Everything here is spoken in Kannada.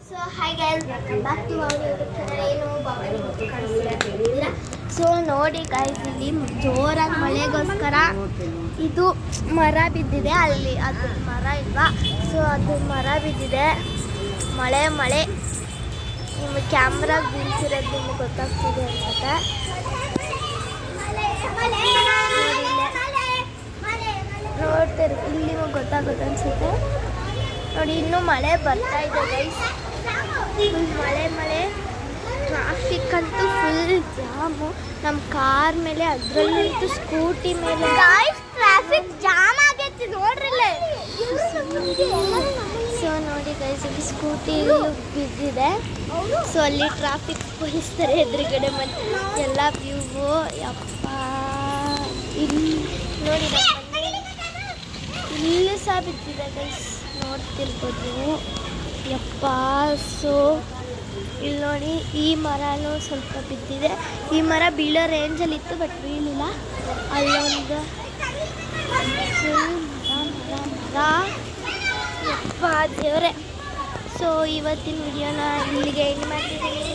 So hi guys, welcome back to our YouTube channel. ಏನು ಬಾಬಾನಿ ಮುತ್ತು ಕಾಣಿಸ್ತೀರಾ? ಸೊ ನೋಡಿ ಗೈಸ್, ಇಲ್ಲಿ ಜೋರಾಗಿ ಮಳೆಗೋಸ್ಕರ ಇದು ಮರ ಬಿದ್ದಿದೆ. ಅಲ್ಲಿ ಅದು ಮರ ಇಲ್ವಾ, ಸೊ ಅದು ಮರ ಬಿದ್ದಿದೆ. ಮಳೆ ನಿಮಗೆ ಕ್ಯಾಮ್ರಾಗ ಬೀಳ್ತಿರೋದು ನಿಮಗೆ ಗೊತ್ತಾಗ್ತಿದೆ ಅನ್ಸುತ್ತೆ. ನೋಡ್ತೀರಿ, ಇಲ್ಲಿ ನಿಮಗೆ ಗೊತ್ತಾಗುತ್ತೆ ಅನ್ಸುತ್ತೆ ನೋಡಿ. ಇನ್ನೂ ಮಳೆ ಬರ್ತಾ ಇದೆ ಗೈಸ್, ಫುಲ್ ಮಳೆ. ಟ್ರಾಫಿಕ್ ಅಂತೂ ಫುಲ್ ಜಾಮು. ನಮ್ಮ ಕಾರ್ ಮೇಲೆ, ಅದರಲ್ಲಂತೂ ಸ್ಕೂಟಿ ಮೇಲೆ ಟ್ರಾಫಿಕ್ ಜಾಮ್ ಆಗೈತಿ ನೋಡ್ರಿಲ್ಲ. ಸೊ ನೋಡಿ ಗೈಸ್, ಇಲ್ಲಿ ಸ್ಕೂಟಿ ಬಿದ್ದಿದೆ. ಸೊ ಅಲ್ಲಿ ಟ್ರಾಫಿಕ್ ಪೊಲೀಸ್ತಾರೆ ಎದುರುಗಡೆ. ಮತ್ತು ಎಲ್ಲ ವ್ಯೂವು ಯಪ್ಪ. ಇಲ್ಲಿ ನೋಡಿ, ಇಲ್ಲೂ ಸಹ ಬಿದ್ದಿದೆ ಗೈಸ್, ನೋಡ್ತಿರ್ಬೋದು ನೀವು. ಯಪ್ಪ. ಸೊ ಇಲ್ಲಿ ನೋಡಿ, ಈ ಮರನೂ ಸ್ವಲ್ಪ ಬಿದ್ದಿದೆ. ಈ ಮರ ಬೀಳೋ ರೇಂಜಲ್ಲಿತ್ತು, ಬಟ್ ಬೀಳಿಲ್ಲ. ಅಲ್ಲೊಂದು ಮರ. ಯಪ್ಪ ದೇವರೇ. ಸೊ ಇವತ್ತಿನ ವಿಡಿಯೋನ ಇಲ್ಲಿಗೆ ಎಂಡ್ ಮಾಡ್ತಿದ್ದೀನಿ.